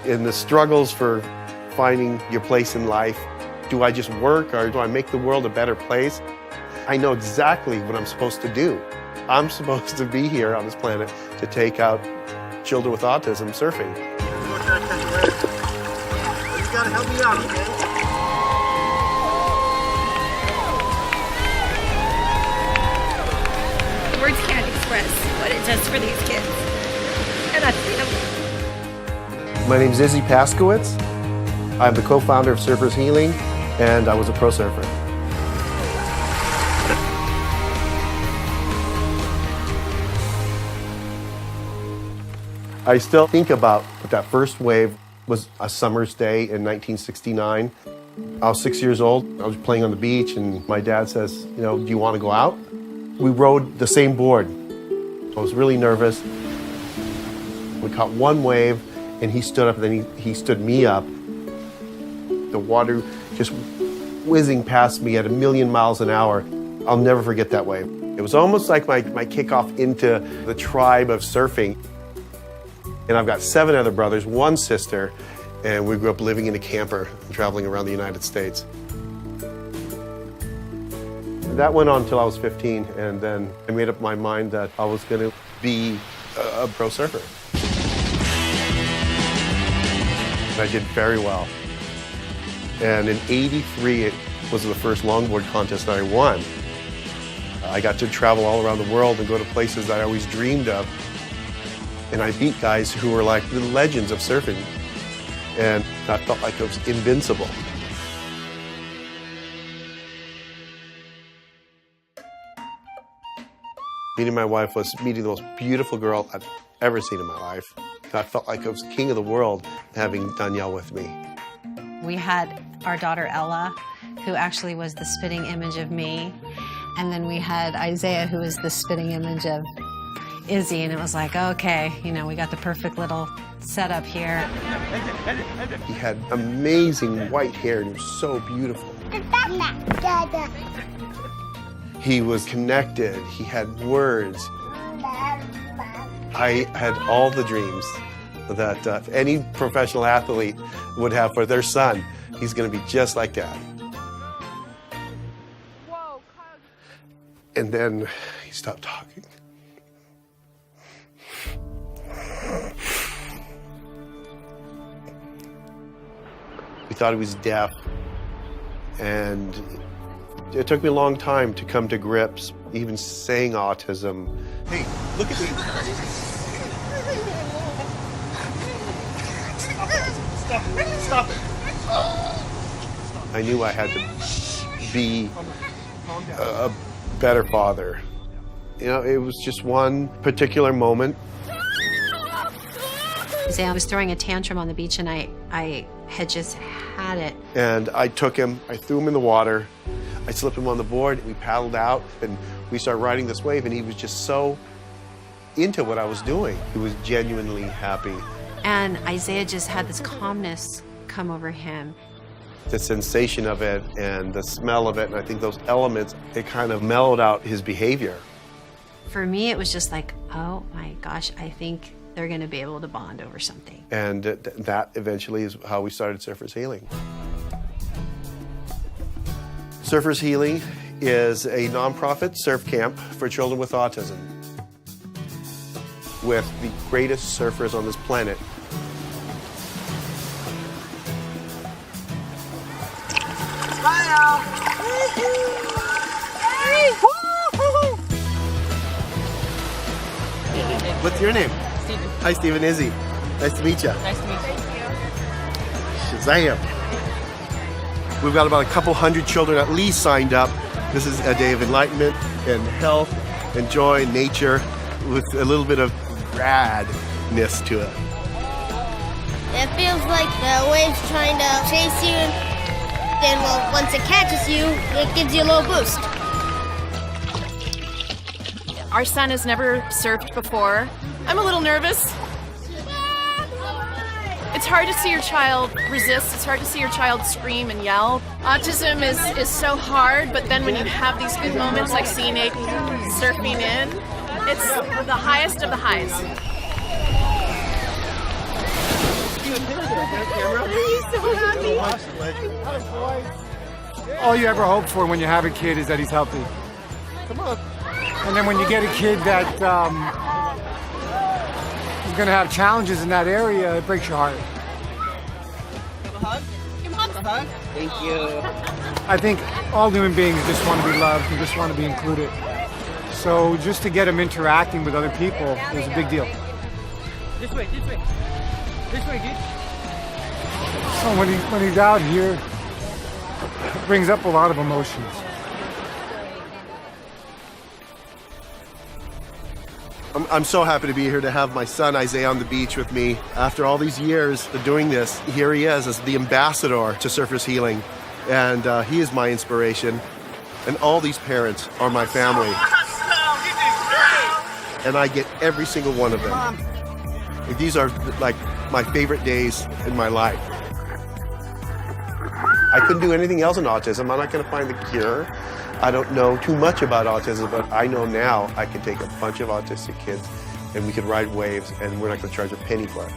in the struggles for finding your place in life. Do I just work or do I make the world a better place? I know exactly what I'm supposed to do. I'm supposed to be here on this planet to take out children with autism surfing. You gotta help me out, okay? Words can't express what it does for these kids. And I feel. My name's Izzy Paskowitz. I'm the co-founder of Surfers Healing, and I was a pro surfer. I still think about that first wave was a summer's day in 1969. I was 6 years old. I was playing on the beach, and my dad says, you know, do you want to go out? We rode the same board. I was really nervous. We caught one wave, and he stood up, and then he stood me up. The water just whizzing past me at 1,000,000 miles an hour. I'll never forget that wave. It was almost like my kickoff into the tribe of surfing. And I've got 7 other brothers, 1 sister, and we grew up living in a camper and traveling around the United States. That went on until I was 15, and then I made up my mind that I was going to be a pro surfer. And I did very well. And in '83, it was the first longboard contest that I won. I got to travel all around the world and go to places that I always dreamed of. And I beat guys who were like the legends of surfing. And I felt like I was invincible. Meeting my wife was meeting the most beautiful girl I've ever seen in my life. I felt like I was king of the world having Danielle with me. We had our daughter Ella, who actually was the spitting image of me. And then we had Isaiah, who was the spitting image of Izzy, and it was like, okay, you know, we got the perfect little setup here. He had amazing white hair and he was so beautiful. He was connected, he had words. I had all the dreams that any professional athlete would have for their son. He's going to be just like Dad. And then he stopped talking. We thought he was deaf, and it took me a long time to come to grips, even saying autism. Hey, look at me. Stop it. I knew I had to be a better father. You know, it was just one particular moment. I was throwing a tantrum on the beach, and I had just had it. And I took him, I threw him in the water, I slipped him on the board, and we paddled out, and we started riding this wave, and he was just so into what I was doing. He was genuinely happy. And Isaiah just had this calmness come over him. The sensation of it and the smell of it, and I think those elements, it kind of mellowed out his behavior. For me, it was just like, oh my gosh, I think they're going to be able to bond over something. And that eventually is how we started Surfers Healing. Surfers Healing is a nonprofit surf camp for children with autism, with the greatest surfers on this planet. Smile! What's your name? Steven. Hi, Stephen. Izzy. Nice to meet you. Nice to meet you. Shazam. We've got about a couple hundred children at least signed up. This is a day of enlightenment and health and joy and nature with a little bit of radness to it. It feels like the wave's trying to chase you. Then, well, once it catches you, it gives you a little boost. Our son has never surfed before. I'm a little nervous. It's hard to see your child resist. It's hard to see your child scream and yell. Autism is so hard, but then when you have these good moments like seeing Aiden surfing in, it's the highest of the highs. All you ever hope for when you have a kid is that he's healthy. Come on. And then when you get a kid that is going to have challenges in that area, it breaks your heart. Thank you. I think all human beings just want to be loved and just want to be included. So just to get him interacting with other people is a big deal. This way, this way. This way, dude. So when he's out here, it brings up a lot of emotions. I'm so happy to be here to have my son Isaiah on the beach with me. After all these years of doing this, here he is as the ambassador to surfers healing. And he is my inspiration. And all these parents are my family. And I get every single one of them. These are like my favorite days in my life. I couldn't do anything else in autism. I'm not going to find the cure. I don't know too much about autism, but I know now I can take a bunch of autistic kids and we can ride waves and we're not going to charge a penny for it.